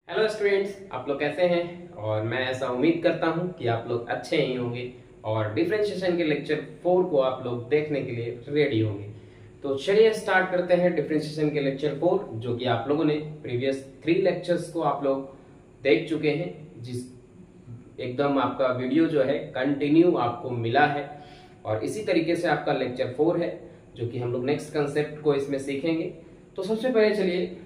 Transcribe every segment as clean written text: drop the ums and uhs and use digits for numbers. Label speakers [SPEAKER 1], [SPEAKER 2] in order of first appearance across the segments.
[SPEAKER 1] Hello students, आप लोग कैसे हैं। और मैं ऐसा उम्मीद करता हूं कि आप लोग अच्छे ही होंगे और डिफरेंशिएशन के लेक्चर 4 को आप लोग देखने के लिए रेडी होंगे। तो चलिए स्टार्ट करते हैं डिफरेंशिएशन के लेक्चर 4, जो कि आप लोगों ने प्रीवियस 3 लेक्चर्स को आप लोग देख चुके हैं, जिस एकदम आपका वीडियो जो है कंटिन्यू आपको मिला है। और इसी तरीके से आपका लेक्चर 4 है, जो कि हम लोग नेक्स्ट कंसेप्ट को इसमें सीखेंगे। तो सबसे पहले चलिए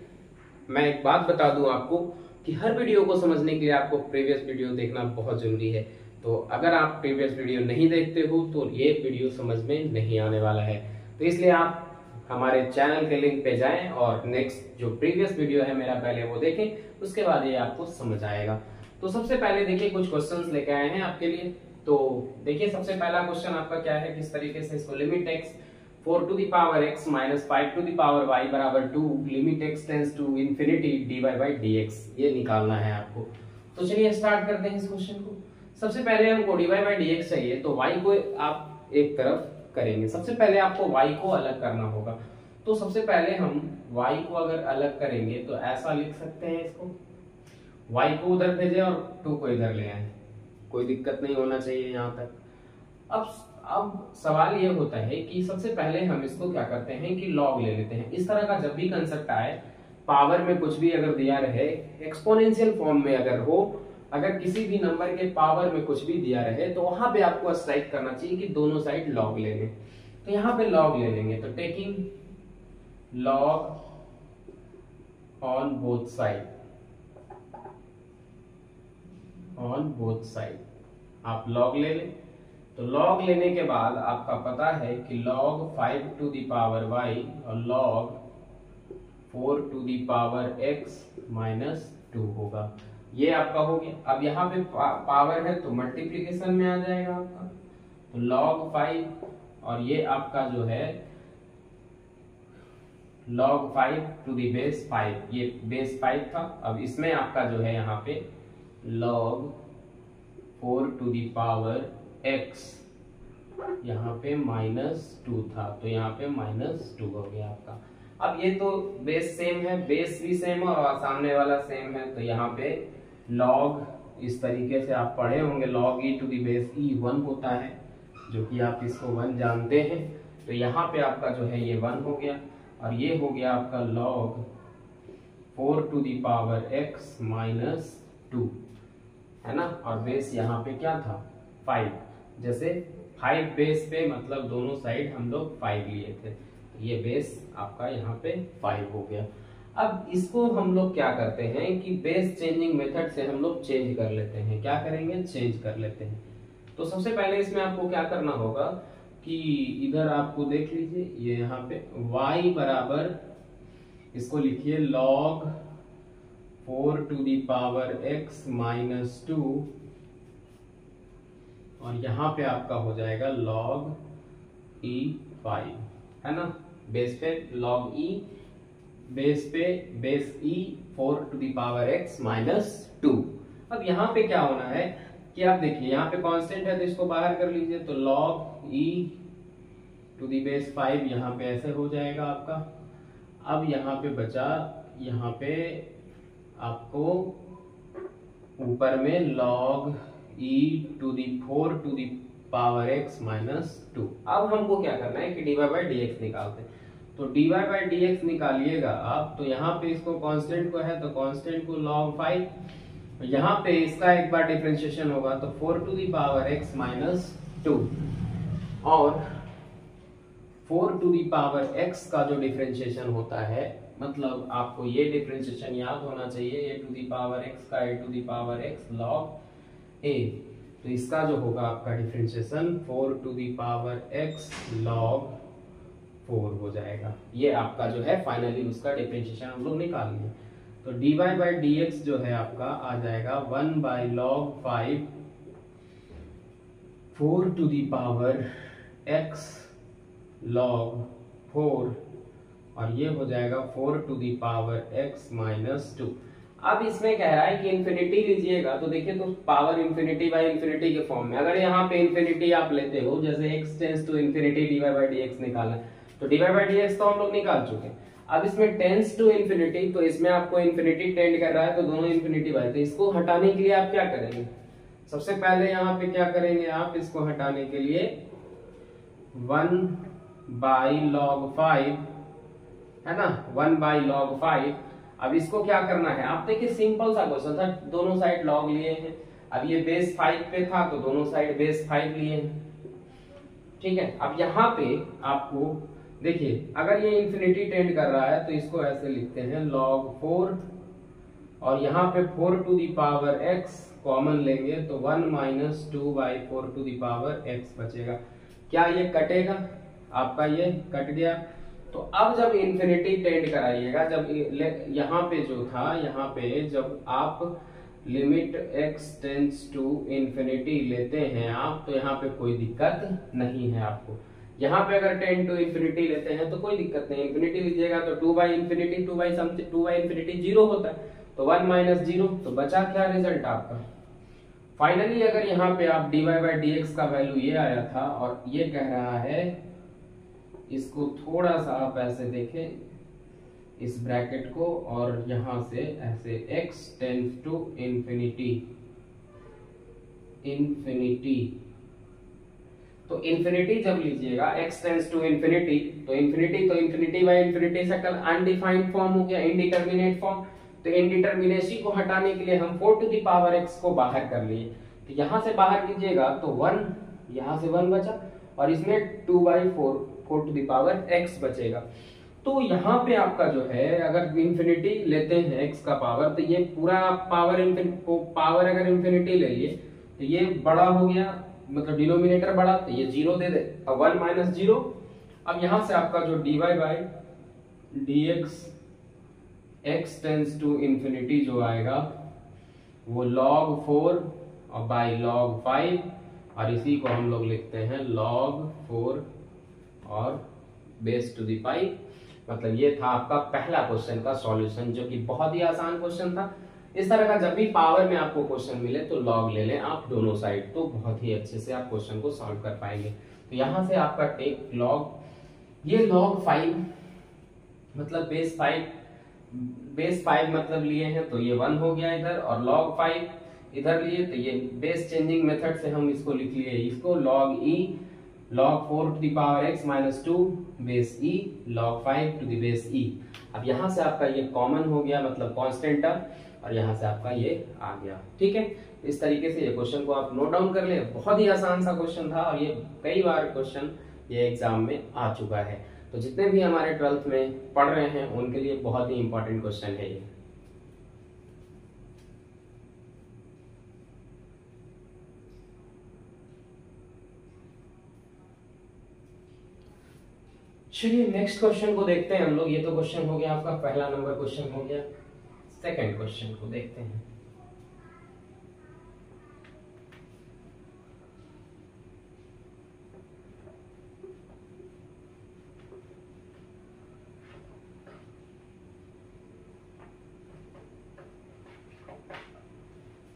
[SPEAKER 1] मैं एक बात बता दूं आपको कि हर वीडियो को समझने के लिए आपको प्रीवियस वीडियो देखना बहुत जरूरी है। तो अगर आप प्रीवियस वीडियो नहीं देखते हो तो ये वीडियो समझ में नहीं आने वाला है। तो इसलिए आप हमारे चैनल के लिंक पे जाएं और नेक्स्ट जो प्रीवियस वीडियो है मेरा पहले वो देखें, उसके बाद ये आपको समझ आएगा। तो सबसे पहले देखिए कुछ क्वेश्चंस लेके आए हैं आपके लिए। तो देखिए सबसे पहला क्वेश्चन आपका क्या है, किस तरीके से इसको limit x 4 to the power x minus 5 to the power y बराबर 2 limit x tends to infinity dy by dx ये निकालना है आपको। तो चलिए स्टार्ट करते हैं इस क्वेश्चन को। सबसे पहले हमको dy by dx चाहिए, तो y को आप एक तरफ करेंगे। सबसे पहले आपको y को अलग करना होगा। तो सबसे पहले हम y को अगर अलग करेंगे तो ऐसा लिख सकते हैं इसको, y को उधर भेजें और 2 को इधर ले आए, कोई दिक्कत नहीं होना चाहिए यहाँ तक। अब सवाल ये होता है कि सबसे पहले हम इसको क्या करते हैं कि लॉग ले लेते हैं। इस तरह का जब भी कंसेप्ट आए, पावर में कुछ भी अगर दिया रहे, एक्सपोनेंशियल फॉर्म में अगर हो, अगर किसी भी नंबर के पावर में कुछ भी दिया रहे, तो वहां पे आपको स्ट्राइक करना चाहिए कि दोनों साइड लॉग ले लें। तो यहाँ पे लॉग ले लेंगे, तो taking log on both side आप लॉग ले लें। तो लॉग लेने के बाद आपका पता है कि log 5 to the power y और log 4 to the power x minus 2 होगा। ये आपका हो गया। अब यहाँ पे पावर है तो मल्टीप्लीकेशन में आ जाएगा आपका। तो log 5 और ये आपका जो है log 5 टू दी बेस 5, ये बेस 5 था। अब इसमें आपका जो है यहाँ पे log 4 to the power x यहाँ पे -2 था, तो यहाँ पे -2 हो गया आपका। अब ये तो बेस सेम है, बेस भी सेम है और सामने वाला सेम है, तो यहाँ पे log इस तरीके से आप पढ़े होंगे, log e to the base e 1 होता है, जो कि आप इसको 1 जानते हैं। तो यहाँ पे आपका जो है ये 1 हो गया और ये हो गया आपका log 4 to the power x minus 2, है ना। और बेस यहाँ पे क्या था 5, जैसे 5 बेस पे मतलब दोनों साइड हम लोग 5 लिए थे, ये बेस आपका यहाँ पे 5 हो गया। अब इसको हम लोग क्या करते हैं कि बेस चेंजिंग मेथड से हम लोग चेंज कर लेते हैं। क्या करेंगे, चेंज कर लेते हैं। तो सबसे पहले इसमें आपको क्या करना होगा कि इधर आपको देख लीजिए, ये यहाँ पे y बराबर, इसको लिखिए log 4 to the power x minus 2, और यहाँ पे आपका हो जाएगा log e 5, है ना। बेस पे log e, बेस पे base e 4 to the power x minus 2। अब यहाँ पे क्या होना है कि आप देखिए यहाँ पे कांस्टेंट है तो इसको बाहर कर लीजिए, तो log e to the base 5 यहाँ पे ऐसे हो जाएगा आपका। अब यहाँ पे बचा, यहाँ पे आपको ऊपर में log e to the 4 to the power x minus 2। अब हमको क्या करना है कि dy by dx निकालते हैं। तो dy by dx निकालिएगा आप, तो यहाँ पे इसको कांस्टेंट को है तो कांस्टेंट को log 5, यहाँ पे इसका एक बार डिफरेंशिएशन होगा तो 4 to the power x minus 2, और 4 टू दी पावर x का जो डिफरेंशिएशन होता है, मतलब आपको ये डिफरेंशिएशन याद होना चाहिए, a to the power x का a to the power x log a, तो इसका जो होगा आपका differentiation 4 to the power x log 4 हो जाएगा। ये आपका जो है फाइनली उसका डिफरेंशिएशन हम लोग निकाल लिए। तो dy by dx जो है आपका आ जाएगा 1 by log 5 4 to the power x log 4, और ये हो जाएगा 4 to the power x minus 2। अब इसमें कह रहा है कि इंफिनिटी लीजिएगा, तो देखिए तो पावर इंफिनिटी बाय इंफिनिटी के फॉर्म में, अगर यहाँ पे इंफिनिटी आप लेते हो, जैसे x tends to infinity dy by dx निकाला, तो dy by dx तो हम लोग निकाल चुके हैं। अब इसमें टेंस टू इन्फिनिटी, तो इसमें आपको इन्फिनिटी टेंड कर रहा है, तो दोनों इन्फिनिटी बाय, तो इसको हटाने के लिए आप क्या करेंगे, सबसे पहले यहाँ पे क्या करेंगे, आप इसको हटाने के लिए 1/log5 है ना, 1/log5। अब इसको क्या करना है, आप देखिए सिंपल सा क्वेश्चन था, दोनों साइड लॉग लिए हैं। अब ये बेस 5 पे था तो दोनों साइड बेस 5 लिए हैं, ठीक है। अब यहाँ पे आपको देखिए, अगर ये इन्फिनिटी टेंड कर रहा है तो इसको ऐसे लिखते हैं log4, और यहाँ पे 4 to the power x common लेंगे तो 1 - 2/4 टू द पावर x बचेगा। क्या ये कटेगा, आपका ये कट गया। तो अब जब इन्फिनिटी टेंड कराइएगा, जब यहाँ पे जो था, यहाँ पे जब आप limit x tends to infinity लेते हैं आप, तो यहाँ पे कोई दिक्कत नहीं है आपको। यहाँ पे अगर 10 टू इन्फिनिटी लेते हैं तो कोई दिक्कत नहीं, इन्फिनिटी लीजिएगा तो 2/इन्फिनिटी 2/इन्फिनिटी 0 होता है, तो 1 - 0, तो बचा क्या रिजल्ट आपका। फाइनली अगर यहाँ पे आप dy/dx का वैल्यू ये आया था, और ये कह रहा है, इसको थोड़ा सा आप ऐसे देखें इस ब्रैकेट को, और यहां से ऐसे x टेंड्स टू इन्फिनिटी, तो इन्फिनिटी जब लीजिएगा x टेंड्स टू इन्फिनिटी, तो इन्फिनिटी से कल अनडिफाइंड फॉर्म हो गया, इनडिटरमिनेट फॉर्म। तो इनडिटरमिनेसी को हटाने के लिए हम 4 टू द पावर x को बाहर कर लिए, तो यहां से बाहर कीजिएगा तो 1, यहां से 1 बचा, और इसमें 2/4 4 टू द पावर x बचेगा। तो यहाँ पे आपका जो है, अगर इन्फिनिटी लेते हैं x का पावर, तो ये पूरा पावर अगर इन्फिनिटी ले लिए तो ये बड़ा हो गया, मतलब डिनोमिनेटर बड़ा, तो ये 0 दे दे, अब 1 - 0। अब यहाँ से आपका जो dy/dx x tends to infinity जो आएगा वो log4 और log5, और इसी को हम लोग लिखते हैं log4 और बेस टू द 5। मतलब ये था आपका पहला क्वेश्चन का सॉल्यूशन, जो कि बहुत ही आसान क्वेश्चन था। इस तरह का जब भी पावर में आपको क्वेश्चन मिले तो लॉग ले लें आप दोनों साइड, तो बहुत ही अच्छे से आप क्वेश्चन को सॉल्व कर पाएंगे। तो यहां से आपका टेक लॉग, ये log5 मतलब बेस 5 मतलब लिए हैं तो ये 1 हो गया इधर, और log5 इधर लिए तो ये बेस चेंजिंग मेथड से हम इसको लिख लिए, इसको log4 to the power x - 2 base e log5 to the base e। अब यहां से आपका ये कॉमन हो गया, मतलब कांस्टेंट टर्म, और यहां से आपका ये आ गया, ठीक है। इस तरीके से ये क्वेश्चन को आप नोट डाउन कर ले, बहुत ही आसान सा क्वेश्चन था, और ये कई बार क्वेश्चन ये एग्जाम में आ चुका है। तो जितने भी हमारे 12th में पढ़ रहे हैं उनके लिए बहुत ही इंपॉर्टेंट क्वेश्चन है ये। चलिए नेक्स्ट क्वेश्चन को देखते हैं हम लोग। ये तो क्वेश्चन हो गया आपका, पहला नंबर क्वेश्चन हो गया। सेकंड क्वेश्चन को देखते हैं।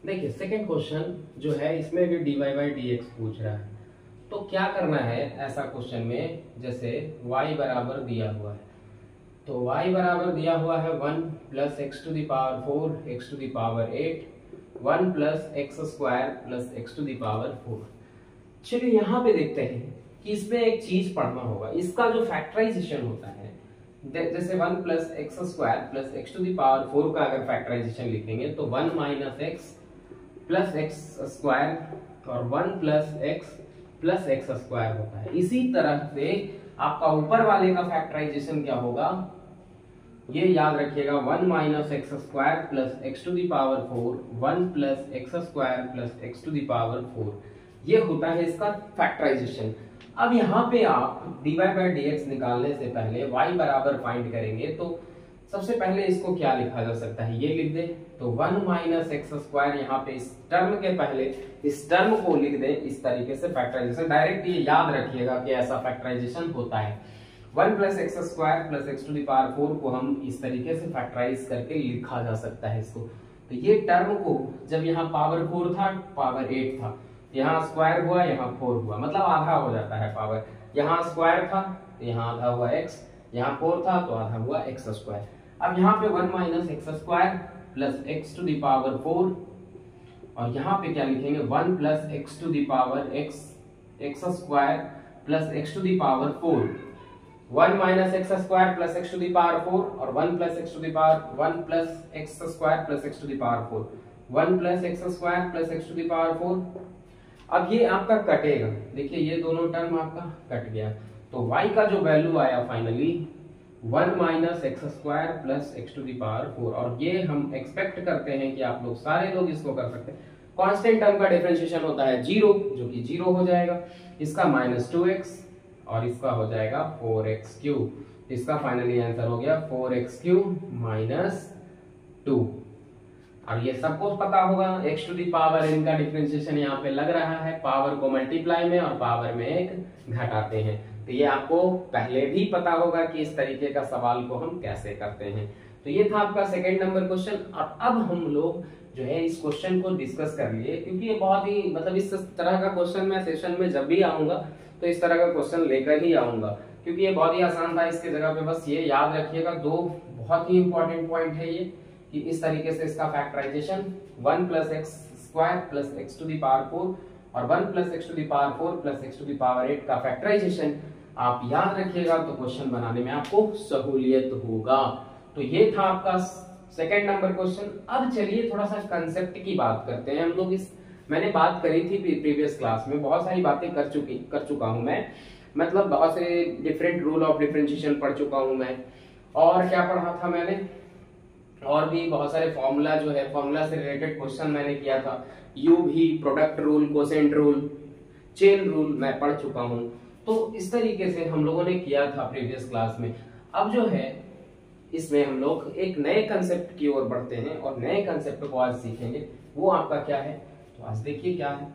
[SPEAKER 1] देखिए सेकंड क्वेश्चन जो है, इसमें भी dy/dx पूछ रहा है। तो क्या करना है ऐसा क्वेश्चन में, जैसे y बराबर दिया हुआ है, तो y बराबर दिया हुआ है 1 + x to the power 4 x to the power 8 1 + x² + x to the power 4। चलिए यहाँ पे देखते हैं कि इसमें एक चीज पढ़ना होगा, इसका जो फैक्टराइजेशन होता है, जैसे 1 + x² + x to the power 4 का अगर फैक्टराइजेशन लिखेंगे तो 1 - x + x² और 1 + x + x² होता है। इसी तरह से आपका ऊपर वाले का फैक्टराइजेशन क्या होगा, ये याद रखिएगा, 1 - x² + x to the power 4 1 + x² + x to the power 4, ये होता है इसका फैक्टराइजेशन। अब यहाँ पे आप dy/dx निकालने से पहले y बराबर फाइंड करेंगे, तो सबसे पहले इसको क्या लिखा जा सकता है, ये लिख दे, तो 1 - x² यहाँ पे इस टर्म के पहले इस टर्म को लिख दे, इस तरीके से फैक्टराइजेशन डायरेक्ट ये याद रखिएगा कि ऐसा फैक्टराइजेशन होता है। 1 + x² + x to the power 4 को हम इस तरीके से फैक्टराइज करके लिखा जा सकता है इसको। तो ये टर्म को जब यहाँ पावर 4 था, पावर 8 था, यहाँ स्क्वायर हुआ, यहाँ 4 हुआ, मतलब आधा हो जाता है पावर, यहाँ स्क्वायर था तो यहाँ आधा हुआ x, यहाँ 4 था तो आधा हुआ एक्स स्क्वायर। अब यहाँ पे 1 minus x square plus x to the power 4, और यहाँ पे क्या लिखेंगे 1 plus x to the power x square plus x to the power 4। 1 minus x square plus x to the power 4 और 1 plus x to the power 1 plus x square plus x to the power 4, 1 plus x square plus x to the power 4। अब ये आपका कटेगा, देखिए ये दोनों term आपका cut गया, तो y का जो वैल्यू आया finally 1 minus x square plus x to the power 4, और ये हम एक्सपेक्ट करते हैं कि आप लोग सारे लोग इसको कर सकते हैं। कांस्टेंट टर्म का डिफरेंशिएशन होता है 0, जो कि 0 हो जाएगा, इसका माइनस 2x और इसका हो जाएगा 4x क्यूब। इसका फाइनली आंसर हो गया 4x क्यूब माइनस 2। और ये सबको पता होगा x to the power n का डिफरेंशिएशन यहाँ पे लग रहा है, पावर को मल्टीप्लाई में और पावर में एक घटाते हैं। तो ये आपको पहले भी पता होगा कि इस तरीके का सवाल को हम कैसे करते हैं। तो ये था आपका सेकंड नंबर क्वेश्चन। और अब हम लोग जो है इस क्वेश्चन को डिस्कस कर लिए, क्योंकि ये बहुत ही मतलब इस तरह का क्वेश्चन मैं सेशन में जब भी आऊंगा तो इस तरह का क्वेश्चन लेकर ही आऊंगा, क्योंकि ये बहुत ही आसान था। इसके जगह पे बस ये याद रखिएगा, दो बहुत ही इंपॉर्टेंट पॉइंट है ये, कि इस तरीके से इसका factorization 1 plus x square plus x to the power 4 और 1 plus x to the power 4 plus x to the power 8 का फैक्टराइजेशन आप याद रखिएगा, तो क्वेश्चन बनाने में आपको सहूलियत होगा। तो ये था आपका सेकंड नंबर क्वेश्चन। अब चलिए थोड़ा सा कंसेप्ट की बात करते हैं हम लोग। इस मैंने बात करी थी प्रीवियस क्लास में, बहुत सारी बातें कर चुका हूं मैं, मतलब बहुत से डिफरेंट रूल ऑफ डिफरेंशिएशन पढ़ चुका हूं मैं। और क्या पढ़ा था मैंने, और भी बहुत सारे फॉर्मूला जो है, फॉर्मूला से रिलेटेड क्वेश्चन मैंने किया था। यू भी, product rule, quotient rule, chain rule मैं पढ़ चुका हूं। तो इस तरीके से हम लोगों ने किया था प्रीवियस क्लास में। अब जो है इसमें हम लोग एक नए कंसेप्ट की ओर बढ़ते हैं और नए कंसेप्ट को आज सीखेंगे। वो आपका क्या है, तो आज देखिए क्या है।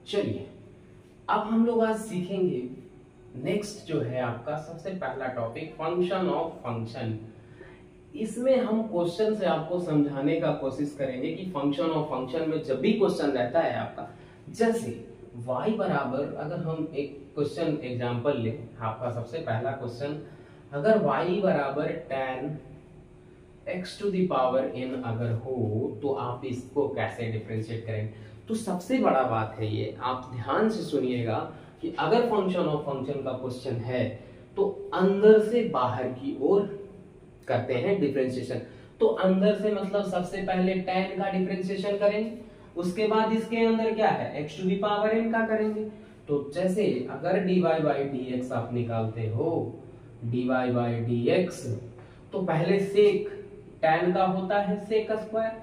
[SPEAKER 1] चलिए अब हम लोग आज सीखेंगे नेक्स्ट जो है आपका सबसे पहला टॉपिक, फंक्शन ऑफ फंक्शन। इसमें हम क्वेश्चन से आपको समझाने का कोशिश करेंगे कि फंक्शन ऑफ फंक्शन में जब भी क्वेश्चन रहता है आपका, जैसे y बराबर, अगर हम एक क्वेश्चन एग्जांपल लें, आपका सबसे पहला क्वेश्चन, अगर y बराबर tan x to the power n अगर हो तो आप इसको कैसे डिफरेंशिएट करेंगे। तो सबसे बड़ा बात है ये, आप ध्यान से सुनिएगा कि अगर फंक्शन ऑफ फंक्शन का क्वेश्चन है तो अंदर से बाहर की ओर करते हैं डिफरेंशिएशन। तो अंदर से मतलब सबसे पहले tan का डिफरेंशिएशन करेंगे, उसके बाद इसके अंदर क्या है x to the power n का करेंगे। तो जैसे अगर dy बाई dx आप निकालते हो, dy बाई dx, तो पहले सेक tan का होता है सेक स्क्वायर।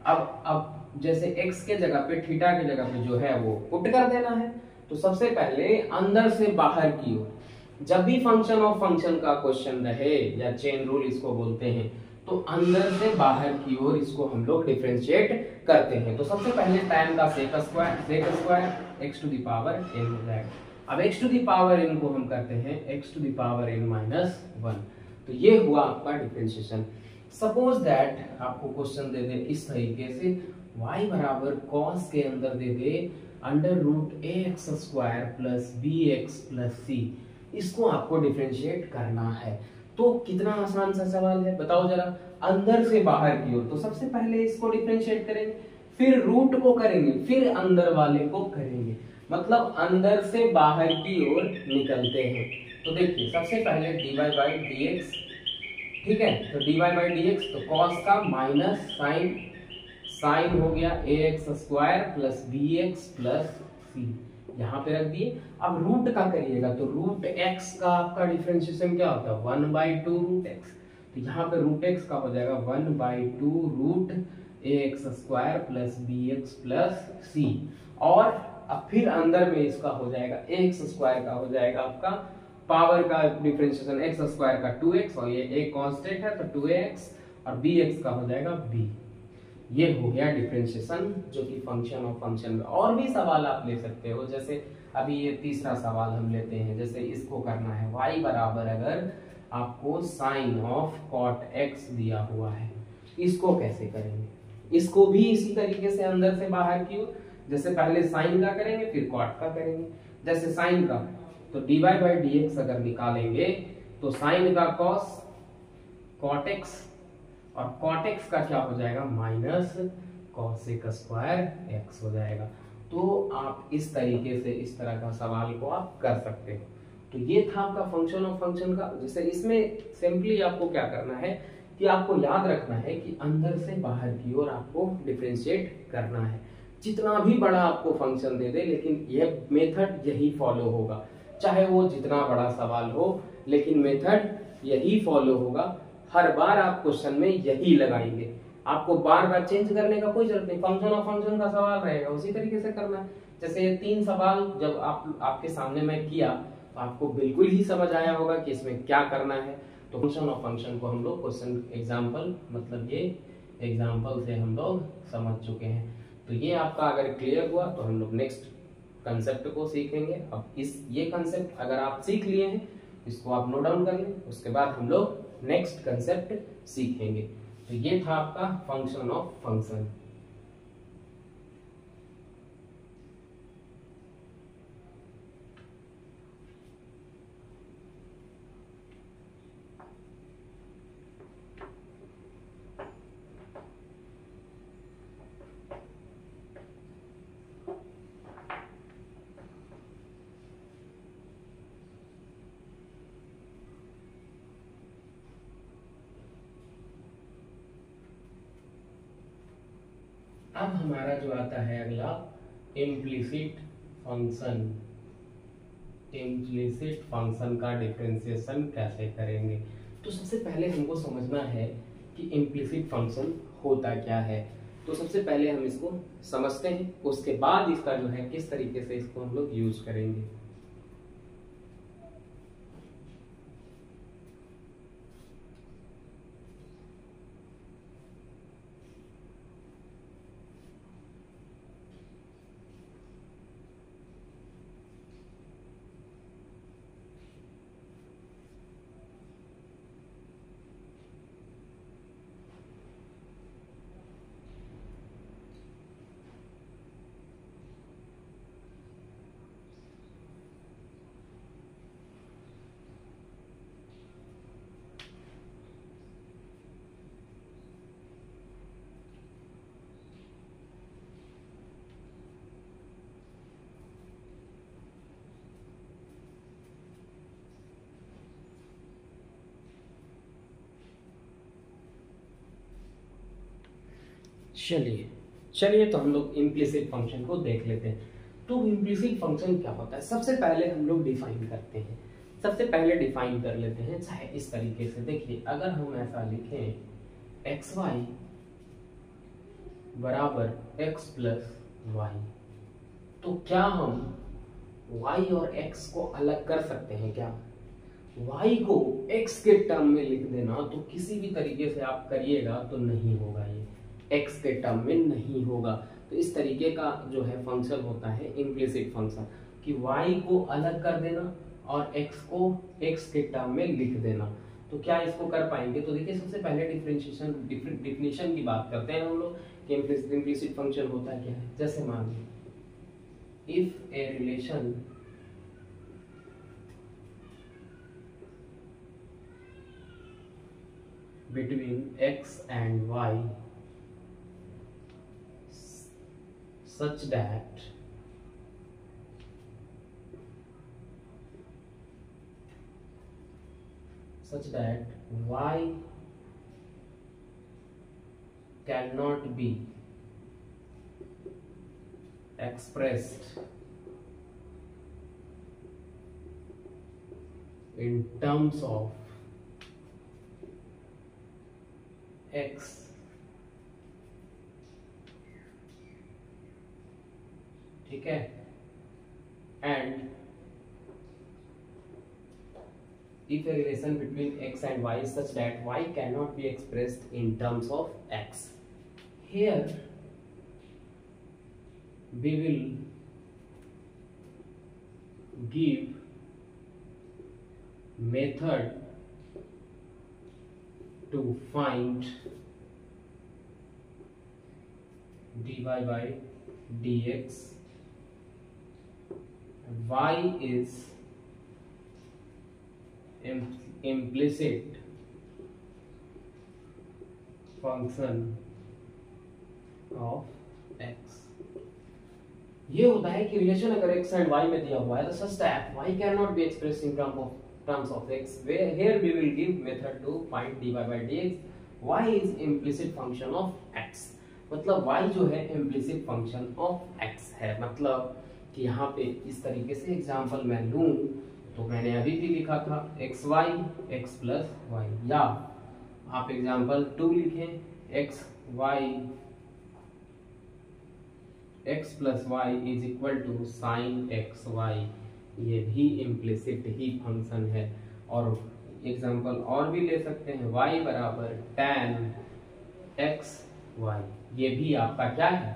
[SPEAKER 1] अब जैसे x के जगह पे, थीटा के जगह पे जो है वो पुट कर देना है। तो सबसे पहले अंदर से बाहर की ओर, जब भी फंक्शन ऑफ फंक्शन का क्वेश्चन रहे या चेन रूल इसको बोलते हैं, तो अंदर से बाहर की ओर इसको हम लोग डिफरेंशिएट करते हैं। तो सबसे पहले tan का sec square x to the power n हो जाएगा। अब x to the power n को हम करते हैं x to the power n minus 1। तो ये हुआ आपका डिफरेंशिएशन। सपोज दैट आपको क्वेश्चन दे दे इस तरीके से, y बराबर cos के अंदर दे दे under root ax square plus bx plus c, इसको आपको डिफरेंशिएट करना है। तो कितना आसान सा सवाल है, बताओ जरा। अंदर से बाहर की ओर, तो सबसे पहले इसको डिफरेंशिएट करेंगे, फिर रूट को करेंगे, फिर अंदर वाले को करेंगे, मतलब अंदर से बाहर की ओर निकलते हैं। तो देखिए सबसे पहले dy बाई dx, ठीक है, तो dy बाई dx, तो cos का माइनस साइन हो गया ax square plus bx plus c, यहाँ पे रख दिए। अब रूट का करिएगा, तो रूट x का आपका डिफरेंशिएशन क्या होता है 1 बाई 2 रूट x, तो यहाँ पे रूट x का हो जाएगा 1 by 2 root ax square plus bx plus c। और अब फिर अंदर में इसका हो जाएगा ax स्क्वायर का हो जाएगा आपका पावर का डिफरेंशिएशन x स्क्वायर का 2x, और ये एक कांस्टेंट है तो 2x, और bx का हो जाएगा b। ये हो गया डिफरेंशिएशन जो कि फंक्शन ऑफ फंक्शन में। और भी सवाल आप ले सकते हो, जैसे अभी ये तीसरा सवाल हम लेते हैं, जैसे इसको करना है y बराबर, अगर आपको साइन ऑफ कॉट एक्स दिया हुआ है। इसको कैसे करेंगे? इसको भी इसी तरीके से अंदर से बाहर की ओर, जैसे पहले साइन का करेंगे फिर कॉट का करेंगे। जैसे साइन का तो dy बाई dx अगर निकालेंगे तो साइन का कॉस कॉट एक्स और कॉट एक्स का क्या हो जाएगा माइनस कॉसेक स्क्वायर एक्स हो जाएगा। तो आप इस तरीके से इस तरह का सवाल को आप कर सकते हो। तो ये था आपका फंक्शन ऑफ फंक्शन का। जैसे इसमें सिंपली आपको क्या करना है कि आपको याद रखना है कि अंदर से बाहर की ओर आपको डिफरेंशिएट करना है। जितना भी बड़ा आपको फंक्शन दे दे लेकिन यह मेथड यही फॉलो होगा, चाहे वो जितना बड़ा सवाल हो लेकिन मेथड यही फॉलो होगा। हर बार आप क्वेश्चन में यही लगाएंगे, आपको बार बार चेंज करने का कोई जरूरत नहीं। फंक्शन ऑफ फंक्शन का सवाल रहेगा उसी तरीके से करना है। जैसे ये 3 सवाल जब आपके सामने मैं किया तो आपको बिल्कुल ही समझ आया होगा कि इसमें क्या करना है। तो फंक्शन ऑफ फंक्शन को हम लोग क्वेश्चन एग्जाम्पल मतलब ये एग्जाम्पल से हम लोग समझ चुके हैं। तो ये आपका अगर क्लियर हुआ तो हम लोग नेक्स्ट कंसेप्ट को सीखेंगे। अब ये कंसेप्ट अगर आप सीख लिए हैं इसको आप नोट डाउन कर लें, उसके बाद हम लोग नेक्स्ट कंसेप्ट सीखेंगे। तो ये था आपका फंक्शन ऑफ फंक्शन। अब हमारा जो आता है अगला इम्प्लिसिट फंक्शन। इम्प्लिसिट फंक्शन का डिफरेंशिएशन कैसे करेंगे? तो सबसे पहले हमको समझना है कि इम्प्लिसिट फंक्शन होता क्या है। तो सबसे पहले हम इसको समझते हैं, उसके बाद इसका जो है किस तरीके से इसको हम लोग यूज करेंगे। चलिए तो हम लोग इम्प्लिसिट फंक्शन को देख लेते हैं। तो इम्प्लिसिट फंक्शन क्या होता है? सबसे पहले हम लोग डिफाइन करते हैं। सबसे पहले डिफाइन कर लेते हैं, चाहे इस तरीके से। देखिए अगर हम ऐसा लिखें एक्स वाई बराबर एक्स प्लस वाई, तो क्या हम वाई और एक्स को अलग कर सकते हैं क्या? वाई को एक्स के टर्म में लिख देना तो किसी भी तरीके से आप करिएगा तो नहीं होगा, ये एक्स के टर्म में नहीं होगा। तो इस तरीके का जो है फंक्शन होता है इम्प्लिसिट फंक्शन, कि वाई को अलग कर देना और एक्स को एक्स के टर्म में लिख देना। तो क्या इसको कर पाएंगे? तो देखिए सबसे पहले डिफिनेशन की बात करते हैं हम लोग कि इम्प्लिसिट फंक्शन होता क्या है। जैसे मान लीजिए if a relation between x and y such that y cannot be expressed in terms of x ठीक है, and if a relation between x and y is such that y cannot be expressed in terms of x, here we will give method to find dy by dx, y is implicit function of x। ये होता है कि relation अगर x and y में दिया हुआ है तो such that y can not be expressed in terms of x, where here we will give method to find dy by dx, y is implicit function of x। मतलब y जो है implicit function of x है। मतलब कि यहाँ पे इस तरीके से एग्जांपल मैं लूं तो मैंने अभी भी लिखा था xy x प्लस y, या आप एग्जांपल 2 लिखें xy x plus y is equal to sine x y, ये भी इम्प्लिसिट ही फंक्शन है। और एग्जांपल और भी ले सकते हैं y बराबर tan एक्स वाई, ये भी आपका क्या है,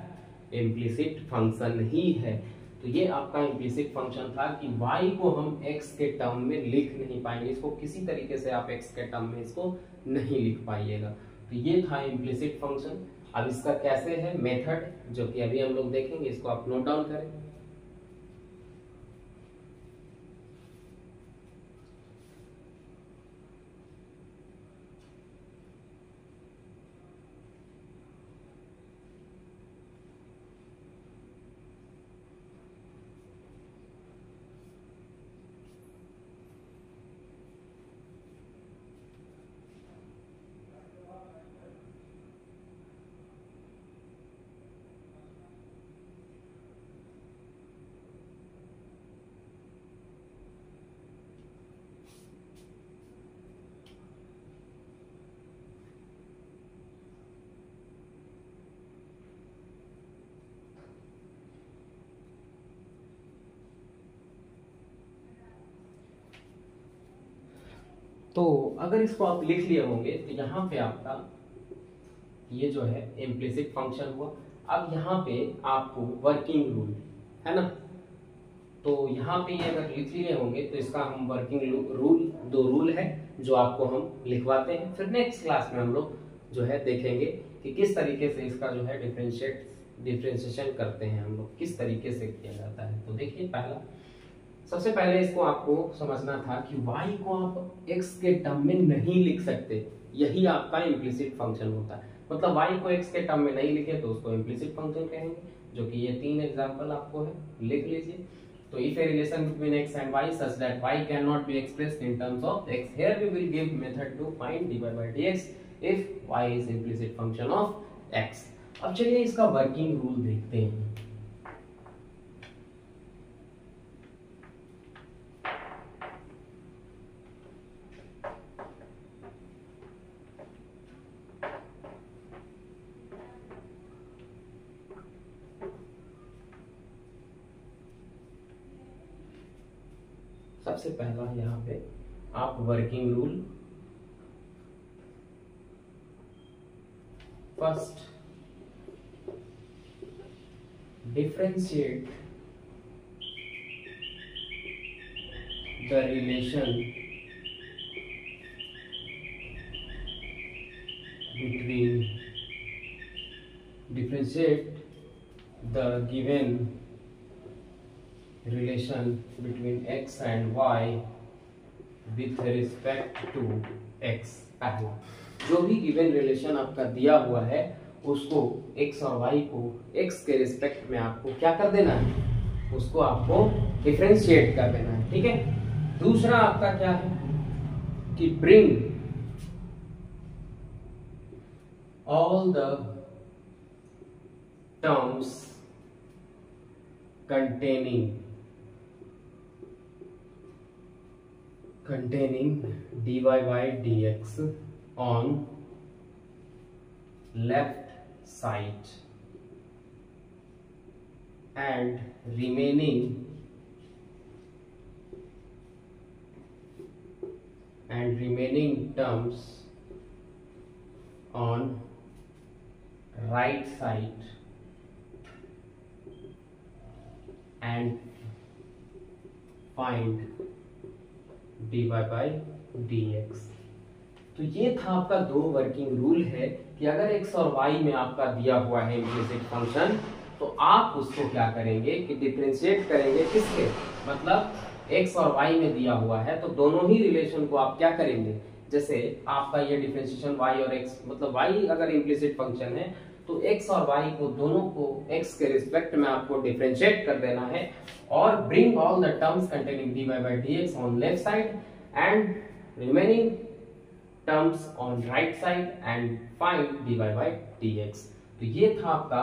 [SPEAKER 1] इम्प्लिसिट फंक्शन ही है। तो ये आपका इम्प्लिसिट फंक्शन था कि y को हम x के टर्म में लिख नहीं पाएंगे, इसको किसी तरीके से आप x के टर्म में इसको नहीं लिख पाइएगा। तो ये था इम्प्लिसिट फंक्शन। अब इसका कैसे है मेथड, जो कि अभी हम लोग देखेंगे, इसको आप नोट डाउन करें। तो अगर इसको आप लिख लिए होंगे तो यहाँ पे आपका ये जो है इम्प्लिसिट फंक्शन हुआ। अब यहाँ पे आपको वर्किंग रूल है ना, तो यहाँ पे ये अगर लिख लिए होंगे तो इसका हम वर्किंग रूल, 2 रूल है जो आपको हम लिखवाते हैं। फिर नेक्स्ट क्लास में हम लोग जो है देखेंगे कि किस तरीके से इसका जो है डिफरेंशिएशन करते हैं हम लोग, किस तरीके से किया जाता है। तो देखिए सबसे पहले इसको आपको समझना था कि y को आप x के टर्म में नहीं लिख सकते, यही आपका इम्प्लिसिट फंक्शन होता है। मतलब y को x के टर्म में नहीं लिखे तो उसको इम्प्लिसिट फंक्शन कहेंगे, जो कि ये 3 एग्जांपल आपको है, लिख लीजिए। तो if a relation between x and y such that y cannot be expressed in terms of x, here we will give method to find dy by dx if y is implicit function of x। अब चलिए इसका working rule देखते हैं। सबसे पहला यहाँ पे आप working rule, first differentiate the relation between, differentiate the given relation between x and y with respect to x। पहला जो भी गिवन रिलेशन आपका दिया हुआ है उसको x और y को x के रिस्पेक्ट में आपको क्या कर देना है, उसको आपको डिफरेंशिएट कर देना है, ठीक है। दूसरा आपका क्या है कि bring all the terms containing dy by dx on left side and remaining terms on right side and find dy by dx। तो ये था आपका दो वर्किंग रूल है कि अगर x और y में आपका दिया हुआ है इम्प्लिसिट फंक्शन, तो आप उसको क्या करेंगे कि डिफरेंशिएट करेंगे किसके, मतलब x और y में दिया हुआ है तो दोनों ही रिलेशन को आप क्या करेंगे, जैसे आपका ये डिफरेंशिएशन y और x, मतलब y अगर इम्प्लिसिट फंक्शन है तो x और y को दोनों को x के रिस्पेक्ट में आपको डिफरेंशिएट कर देना है और bring all the terms containing dy by dx on left side and remaining terms on right side and find dy by dx। तो ये था आपका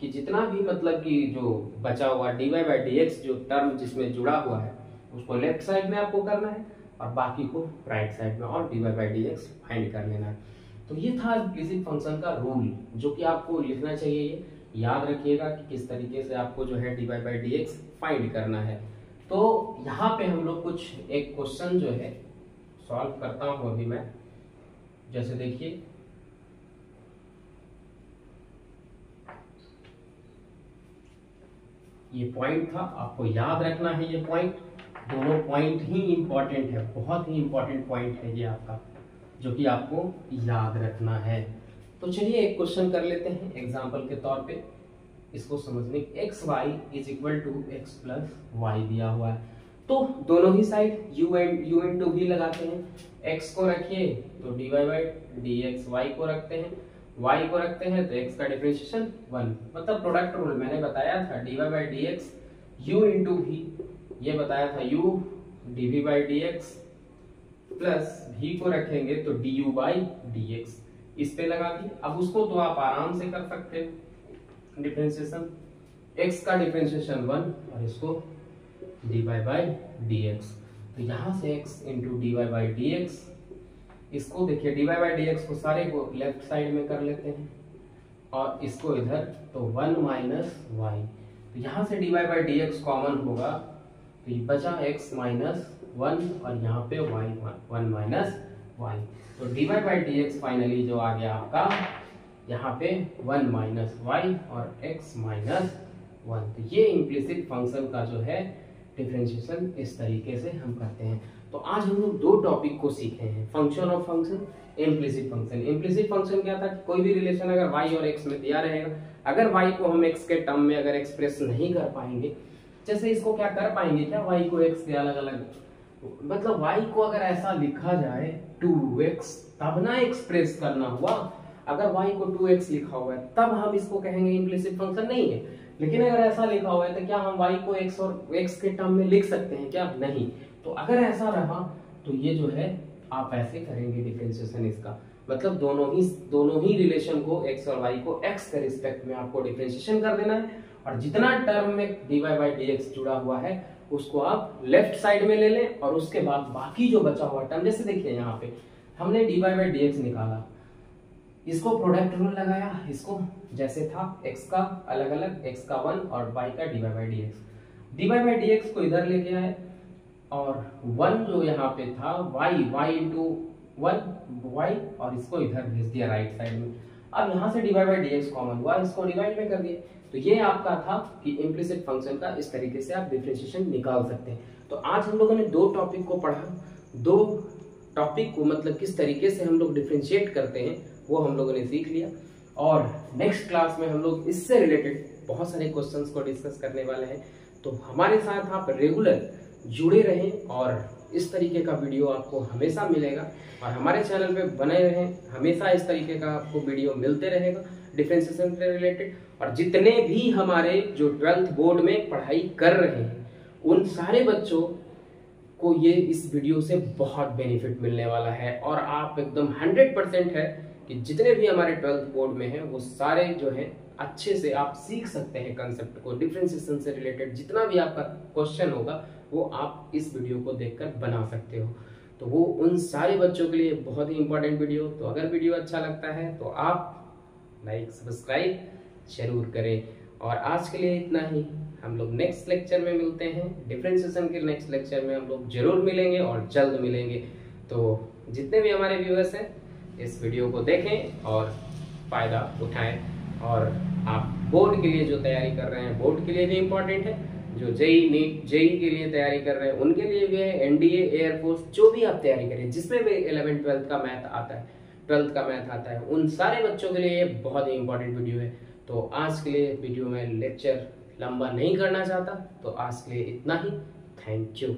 [SPEAKER 1] कि जितना भी मतलब कि जो बचा हुआ dy by dx जो टर्म जिसमें जुड़ा हुआ है उसको लेफ्ट साइड में आपको करना है और बाकी को राइट साइड में और dy by dx फाइंड कर लेना है। तो ये था इम्प्लिसिट फंक्शन का रूल जो कि आपको लिखना चाहिए, ये याद रखिएगा कि किस तरीके से आपको जो है dy by dx फाइंड करना है। तो यहाँ पे हम लोग कुछ एक क्वेश्चन जो है सॉल्व करता हूँ अभी मैं। जैसे देखिए ये पॉइंट था, आपको याद रखना है ये पॉइंट, दोनों पॉइंट ही इंपॉर्टेंट है, बहुत ही इंपॉर्टेंट पॉइंट है ये आपका जो कि आपको याद रखना है। तो चलिए एक क्वेश्चन कर लेते हैं एग्जांपल के तौर पे इसको समझने। X y is equal to x plus y दिया हुआ है, तो दोनों ही साइड u इंटू v लगाते हैं। x को रखिए तो dy बाई dx, y को रखते हैं तो x का डिफरेंशिएशन 1, मतलब प्रोडक्ट रूल मैंने बताया था dy by dx u into v, ये बताया था u dv by dx plus v को रखेंगे तो du बाई dx, इस पे लगा दिए। अब उसको तो आप आराम से कर सकते हो डिफरेंशिएशन, x का डिफरेंशिएशन 1 और इसको dy बाई dx, तो यहाँ से x into dy by dx, इसको देखिए dy बाई dx को सारे को लेफ्ट साइड में कर लेते हैं और इसको इधर तो 1 माइनस वाई, तो यहाँ से dy बाई dx कॉमन होगा तो ये बचा x माइनस 1 और यहाँ पे y 1 माइनस वाई, तो dy बाई dx फाइनली जो आ गया आपका यहाँ पे 1 माइनस वाई और x माइनस 1। तो ये इम्प्लिसिट फंक्शन का जो है डिफरेंशिएशन इस तरीके से हम करते हैं। तो आज हम लोग दो टॉपिक को सीखे हैं, function of function, implicit function. Implicit function क्या था कि कोई भी रिलेशन अगर y और x में दिया रहेगा, अगर y को हम x के टर्म में अगर एक्सप्रेस नहीं कर पाएंगे, जैसे इसको क्या कर पाएंगे क्या, y को x के अलग अलग, मतलब y को अगर ऐसा लिखा जाए 2x तब ना एक्सप्रेस करना हुआ, अगर y को 2x लिखा हुआ है तब हम इसको कहेंगे इम्प्लिसिट फंक्शन नहीं है। लेकिन अगर ऐसा लिखा हुआ है तो क्या हम y को x और x के टर्म में लिख सकते हैं क्या, नहीं। तो अगर ऐसा रहा तो ये जो है आप ऐसे करेंगे डिफरेंशिएशन इसका, मतलब दोनों ही रिलेशन को x और y को x के रिस्पेक्ट में आपको डिफरेंशिएशन कर देना है और जितना टर्म में dy बाई dx जुड़ा हुआ है उसको आप लेफ्ट साइड में ले लें और उसके बाद बाकी जो बचा हुआ टर्म, जैसे देखिए यहाँ पे हमने dy बाई dx निकाला, इसको प्रोडक्ट रूल लगाया, इसको जैसे था x का अलग अलग, x का 1 और y का dy बाई dx को इधर लेके आए और 1 जो यहाँ पे था y इंटू 1 y और इसको इधर भेज दिया राइट साइड में। अब यहाँ से dy बाई dx कॉमन हुआ, इसको डिवाइड में कर दिए। तो ये आपका था कि इम्प्लिसिट फंक्शन का इस तरीके से आप डिफरेंशिएशन निकाल सकते हैं। तो आज हम लोगों ने दो टॉपिक को पढ़ा, दो टॉपिक को मतलब किस तरीके से हम लोग डिफरेंशिएट करते हैं वो हम लोगों ने सीख लिया और नेक्स्ट क्लास में हम लोग इससे रिलेटेड बहुत सारे क्वेश्चंस को डिस्कस करने वाले हैं। तो हमारे साथ आप रेगुलर जुड़े रहें और इस तरीके का वीडियो आपको हमेशा मिलेगा और हमारे चैनल पे बने रहें, हमेशा इस तरीके का आपको वीडियो मिलते रहेगा डिफरेंशिएशन से रिलेटेड। और जितने भी हमारे जो 12th बोर्ड में पढ़ाई कर रहे हैं उन सारे बच्चों को ये इस वीडियो से बहुत बेनिफिट मिलने वाला है और आप एकदम 100% है कि जितने भी हमारे 12th बोर्ड में हैं वो सारे जो हैं अच्छे से आप सीख सकते हैं कंसेप्ट को, डिफरेंशिएशन से रिलेटेड जितना भी आपका क्वेश्चन होगा वो आप इस वीडियो को देखकर बना सकते हो। तो वो उन सारे बच्चों के लिए बहुत ही इंपॉर्टेंट वीडियो। तो अगर वीडियो अच्छा लगता है तो आप लाइक सब्सक्राइब जरूर करें और आज के लिए इतना ही। हम लोग नेक्स्ट लेक्चर में मिलते हैं, डिफरेंशिएशन के नेक्स्ट लेक्चर में हम लोग जरूर मिलेंगे और जल्द मिलेंगे। तो जितने भी हमारे व्यूअर्स हैं इस वीडियो को देखें और फायदा उठाएं और आप बोर्ड के लिए जो तैयारी कर रहे हैं, बोर्ड के लिए भी इम्पोर्टेंट है, जो जेई नीट जेई के लिए तैयारी कर रहे हैं उनके लिए भी है, एनडीए, एयरफोर्स, जो भी आप तैयारी करें जिसमें भी 11 12 का मैथ आता है, 12th का मैथ आता है, उन सारे बच्चों के लिए ये बहुत ही इंपॉर्टेंट वीडियो है। तो आज के लिए वीडियो में लेक्चर लंबा नहीं करना चाहता, तो आज के लिए इतना ही। Thank you.